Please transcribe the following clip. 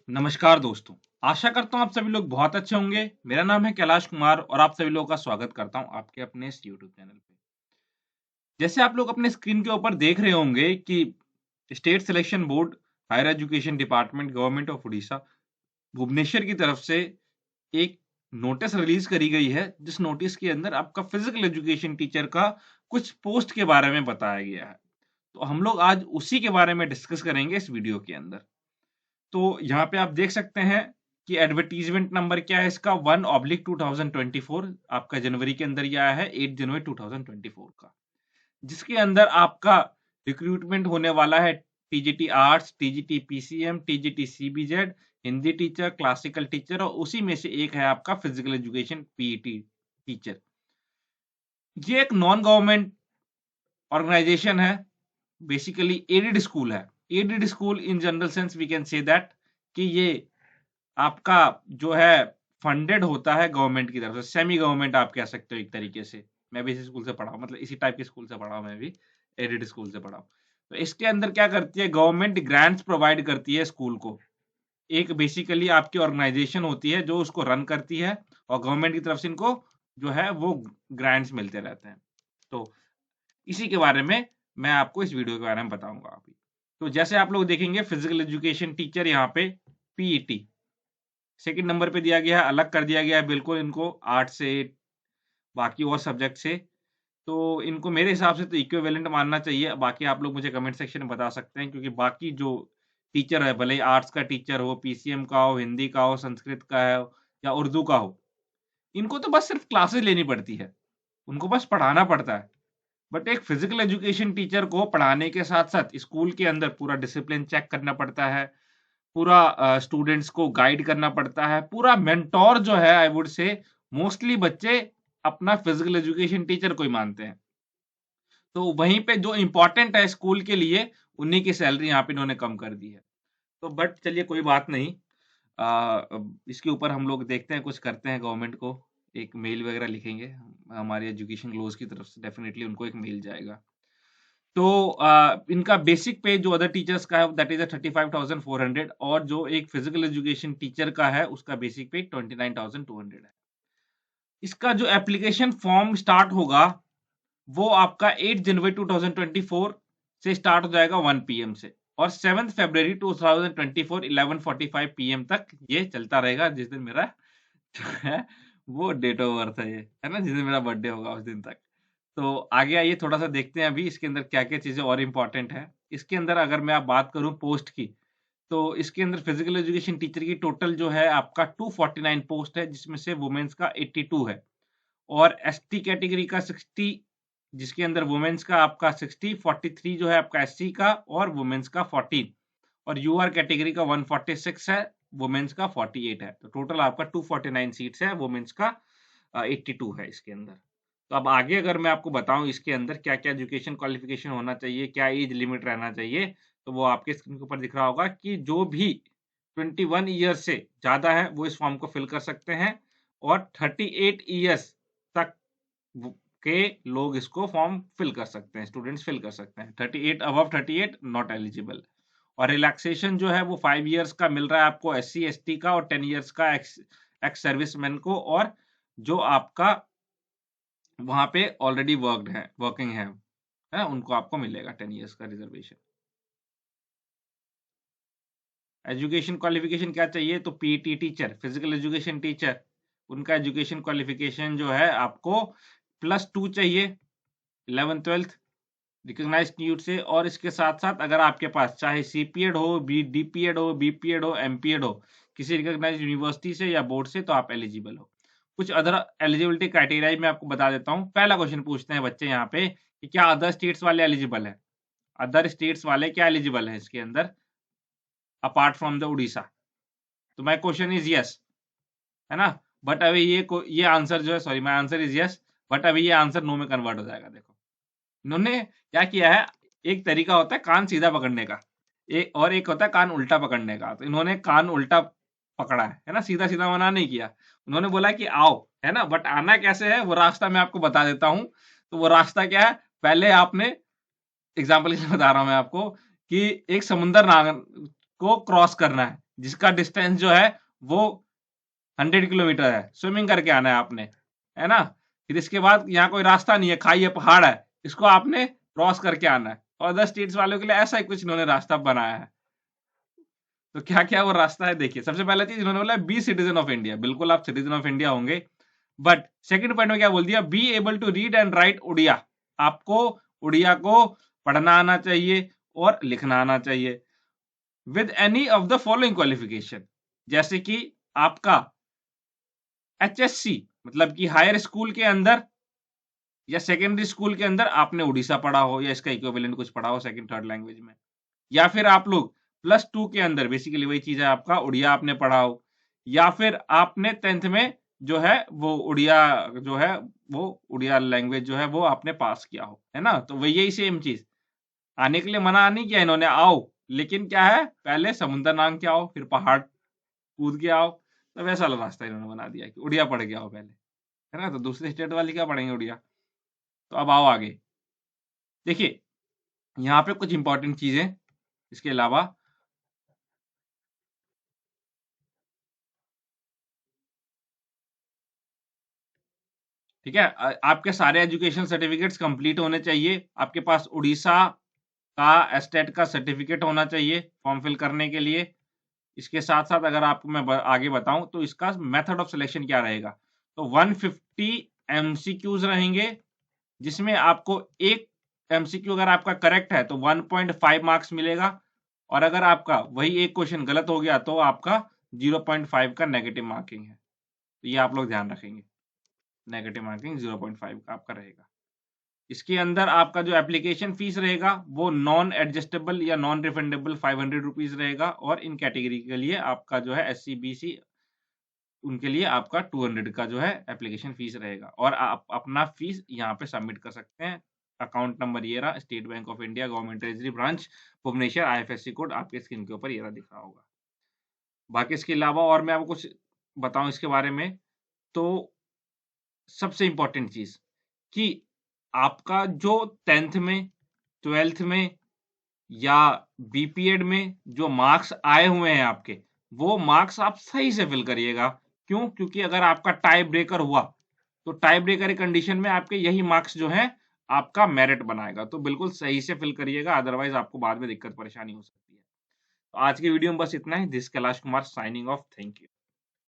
नमस्कार दोस्तों। आशा करता हूँ आप सभी लोग बहुत अच्छे होंगे। मेरा नाम है कैलाश कुमार और आप सभी लोगों का स्वागत करता हूँ आपके अपने इस यूट्यूब चैनल पे। जैसे आप लोग अपने स्क्रीन के ऊपर देख रहे होंगे कि state selection board, higher education department, government of Orissa, Bhubaneswar की तरफ से एक नोटिस रिलीज करी गई है, जिस नोटिस के अंदर आपका फिजिकल एजुकेशन टीचर का कुछ पोस्ट के बारे में बताया गया है। तो हम लोग आज उसी के बारे में डिस्कस करेंगे इस वीडियो के अंदर। तो यहाँ पे आप देख सकते हैं कि एडवर्टीजमेंट नंबर क्या है इसका 1/2024 आपका जनवरी के अंदर ये आया है 8 जनवरी 2024 का, जिसके अंदर आपका रिक्रूटमेंट होने वाला है TGT arts, TGT PCM, TGT CBZ, Hindi teacher, classical teacher और उसी में से एक है आपका फिजिकल एजुकेशन पीईटी टीचर। ये एक नॉन गवर्नमेंट ऑर्गेनाइजेशन है, बेसिकली एडेड स्कूल है। Aided school in general sense we can say that कि ये आपका जो है फंडेड होता है गवर्नमेंट की तरफ से, सेमी गवर्नमेंट आप कह सकते हो एक तरीके से। मैं भी इसी स्कूल से पढ़ा हूँ, मतलब इसी टाइप के स्कूल से पढ़ा हूँ, मैं भी एडेड स्कूल से पढ़ा हूँ। तो इसके अंदर क्या करती है गवर्नमेंट, ग्रांट्स प्रोवाइड करती है स्कूल को। एक बेसिकली आपकी ऑर्गेनाइजेशन होती है जो उसको रन करती है और गवर्नमेंट की तरफ से इनको जो है वो ग्रांट्स मिलते रहते हैं। तो इसी के बारे में मैं आपको इस वीडियो के बारे में बताऊंगा अभी। तो जैसे आप लोग देखेंगे फिजिकल एजुकेशन टीचर यहाँ पे पीईटी सेकंड नंबर पे दिया गया है, अलग कर दिया गया है बिल्कुल इनको आर्ट से, बाकी और सब्जेक्ट से। तो इनको मेरे हिसाब से तो इक्विवेलेंट मानना चाहिए। बाकी आप लोग मुझे कमेंट सेक्शन में बता सकते हैं, क्योंकि बाकी जो टीचर है, भले ही आर्ट्स का टीचर हो, पीसीएम का हो, हिंदी का हो, संस्कृत का हो या उर्दू का हो, इनको तो बस सिर्फ क्लासेस लेनी पड़ती है, उनको बस पढ़ाना पड़ता है। बट एक फिजिकल एजुकेशन टीचर को पढ़ाने के साथ साथ स्कूल के अंदर पूरा डिसिप्लिन चेक करना पड़ता है, पूरा स्टूडेंट्स को गाइड करना पड़ता है, पूरा मेंटोर जो है आई वुड से मोस्टली बच्चे अपना फिजिकल एजुकेशन टीचर को ही मानते हैं। तो वहीं पे जो इंपॉर्टेंट है स्कूल के लिए, उन्हीं की सैलरी यहाँ पे इन्होंने कम कर दी है। तो बट चलिए कोई बात नहीं, इसके ऊपर हम लोग देखते हैं, कुछ करते हैं, गवर्नमेंट को एक मेल वगैरह लिखेंगे, हमारे एजुकेशन ग्लोज की तरफ से डेफिनेटली उनको एक मेल जाएगा। तो इनका बेसिक पे जो अदर टीचर्स का है दैट इज 35,400 और जो एक फिजिकल एजुकेशन टीचर का है उसका बेसिक पे 29,200 है। इसका जो एप्लीकेशन फॉर्म स्टार्ट होगा वो आपका 8 जनवरी 2024 से स्टार्ट हो जाएगा 1 पीएम से, और 7 फरवरी 2024 11:45 पीएम तक ये चलता रहेगा, जिस दिन मेरा जो है वो डेट ऑफ बर्थ है ना, जिस दिन मेरा बर्थडे होगा उस दिन तक। तो आगे आइए थोड़ा सा देखते हैं अभी इसके अंदर क्या क्या चीजें और इम्पोर्टेंट है। इसके अंदर अगर मैं आप बात करूं पोस्ट की, तो इसके अंदर फिजिकल एजुकेशन टीचर की टोटल जो है आपका 249 पोस्ट है, जिसमें से वुमेन्स का 82 है और एसटी कैटेगरी का 60, जिसके अंदर वुमेन्स का आपका 60, 43 जो है आपका एससी का और वुमेन्स का 14, और यूआर कैटेगरी का 146 है, वुमेन्स का 48 है। तो टोटल आपका 249 सीट्स है, वुमेन्स का 82 है इसके अंदर। तो अब आगे अगर मैं आपको बताऊं इसके अंदर क्या क्या एजुकेशन क्वालिफिकेशन होना चाहिए, क्या एज लिमिट रहना चाहिए, तो वो आपके स्क्रीन के ऊपर दिख रहा होगा कि जो भी 21 ईयर से ज्यादा है वो इस फॉर्म को फिल कर सकते हैं, और 38 ईयर्स तक के लोग इसको फॉर्म फिल कर सकते हैं, स्टूडेंट्स फिल कर सकते हैं। 38 अबव 38 नॉट एलिजिबल। और रिलैक्सेशन जो है वो 5 इयर्स का मिल रहा है आपको एससी एसटी का, और 10 इयर्स का एक्स सर्विसमैन को, और जो आपका वहां पे ऑलरेडी वर्किंग है उनको आपको मिलेगा 10 इयर्स का रिजर्वेशन। एजुकेशन क्वालिफिकेशन क्या चाहिए, तो PT teacher, physical education teacher, उनका एजुकेशन क्वालिफिकेशन जो है आपको +2 चाहिए, 11th 12th रिकॉग्नाइज्ड इंस्टीट्यूट से। और इसके साथ साथ अगर आपके पास चाहे सीपीएड हो, डीपीएड हो, बीपीएड हो, एमपीएड हो, किसी रिकॉग्नाइज्ड यूनिवर्सिटी से या बोर्ड से, तो आप एलिजिबल हो। कुछ अदर एलिजिबिलिटी क्राइटेरिया मैं आपको बता देता हूँ। पहला क्वेश्चन पूछते हैं बच्चे यहाँ पे कि क्या अदर स्टेट्स वाले एलिजिबल है, अदर स्टेट्स वाले क्या एलिजिबल है इसके अंदर अपार्ट फ्रॉम द उड़ीसा। तो माय क्वेश्चन इज यस, है ना। बट अभी ये आंसर जो है, sorry my answer is yes, but अभी ये आंसर नो में कन्वर्ट हो जाएगा। देखो इन्होंने क्या किया है, एक तरीका होता है कान सीधा पकड़ने का, और एक होता है कान उल्टा पकड़ने का। तो इन्होंने कान उल्टा पकड़ा है ना, सीधा सीधा मना नहीं किया। उन्होंने बोला कि आओ, है ना। बट आना कैसे है वो रास्ता मैं आपको बता देता हूं। तो वो रास्ता क्या है, पहले आपने, एग्जाम्पल के लिए बता रहा हूं मैं आपको, कि एक समुंदर को क्रॉस करना है, जिसका डिस्टेंस जो है वो 100 किलोमीटर है, स्विमिंग करके आना है आपने, है ना। फिर इसके बाद यहाँ कोई रास्ता नहीं है, खाई है, पहाड़ है, इसको आपने क्रॉस करके आना है। और अदर स्टेट्स वालों के लिए ऐसा ही कुछ इन्होंने रास्ता बनाया है। तो क्या क्या वो रास्ता है देखिए। सबसे पहला चीज इन्होंने बोला बी सिटीजन ऑफ इंडिया, बिल्कुल आप सिटीजन ऑफ इंडिया होंगे। बट सेकंड पॉइंट में क्या बोल दिया, be able to read and write Oriya, आपको उड़िया को पढ़ना आना चाहिए और लिखना आना चाहिए। With any of the following qualification, जैसे कि आपका HSC मतलब कि हायर स्कूल के अंदर या सेकेंडरी स्कूल के अंदर आपने उड़ीसा पढ़ा हो या इसका इक्विवेलेंट कुछ पढ़ा हो सेकंड थर्ड लैंग्वेज में, या फिर आप लोग +2 के अंदर बेसिकली वही चीज है आपका उड़िया आपने पढ़ा हो, या फिर आपने 10th में जो है वो उड़िया जो है वो उड़िया लैंग्वेज जो है वो आपने पास किया हो, है ना। तो वही यही सेम चीज, आने के लिए मना नहीं किया इन्होंने, आओ, लेकिन क्या है पहले समुद्र नाम के आओ, फिर पहाड़ कूद के आओ। तो वैसा वाला रास्ता इन्होंने बना दिया कि उड़िया पढ़ के आओ पहले, है ना। तो दूसरे स्टेट वाले क्या पढ़ेंगे उड़िया। तो अब आओ आगे देखिए, यहाँ पे कुछ इंपॉर्टेंट चीजें इसके अलावा, ठीक है। आपके सारे एजुकेशन सर्टिफिकेट्स कंप्लीट होने चाहिए, आपके पास उड़ीसा का एस्टेट का सर्टिफिकेट होना चाहिए फॉर्म फिल करने के लिए। इसके साथ साथ अगर आपको मैं आगे बताऊं तो इसका मेथड ऑफ सिलेक्शन क्या रहेगा, तो 150 MCQs रहेंगे, जिसमें आपको एक MCQ अगर आपका करेक्ट है तो 1.5 मार्क्स मिलेगा, और अगर आपका वही एक क्वेश्चन गलत हो गया तो आपका 0.5 का नेगेटिव मार्किंग है। तो ये आप लोग ध्यान रखेंगे, नेगेटिव मार्किंग 0.5 का आपका रहेगा। इसके अंदर आपका जो एप्लीकेशन फीस रहेगा वो नॉन एडजस्टेबल या नॉन रिफंडेबल 500 रुपीज रहेगा, और इन कैटेगरी के लिए आपका जो है SC BC उनके लिए आपका 200 का जो है एप्लीकेशन फीस रहेगा। और आप अपना फीस यहाँ पे सबमिट कर सकते हैं। अकाउंट नंबर ये रहा, State Bank of India government treasury branch Bhubaneswar, IFSC code आपके स्क्रीन के ऊपर ये रहा दिख रहा होगा। बाकी इसके अलावा और मैं आपको कुछ बताऊं इसके बारे में, तो सबसे इंपॉर्टेंट चीज कि आपका जो 10th में 12th में या BPED में जो मार्क्स आए हुए हैं आपके, वो मार्क्स आप सही से फिल करिएगा। क्यों? क्योंकि अगर आपका टाई ब्रेकर हुआ तो टाई ब्रेकर की कंडीशन में आपके यही मार्क्स जो है आपका मेरिट बनाएगा। तो बिल्कुल सही से फिल करिएगा, अदरवाइज आपको बाद में दिक्कत परेशानी हो सकती है। तो आज की वीडियो में बस इतना ही। This Kailash Kumar signing off, thank you.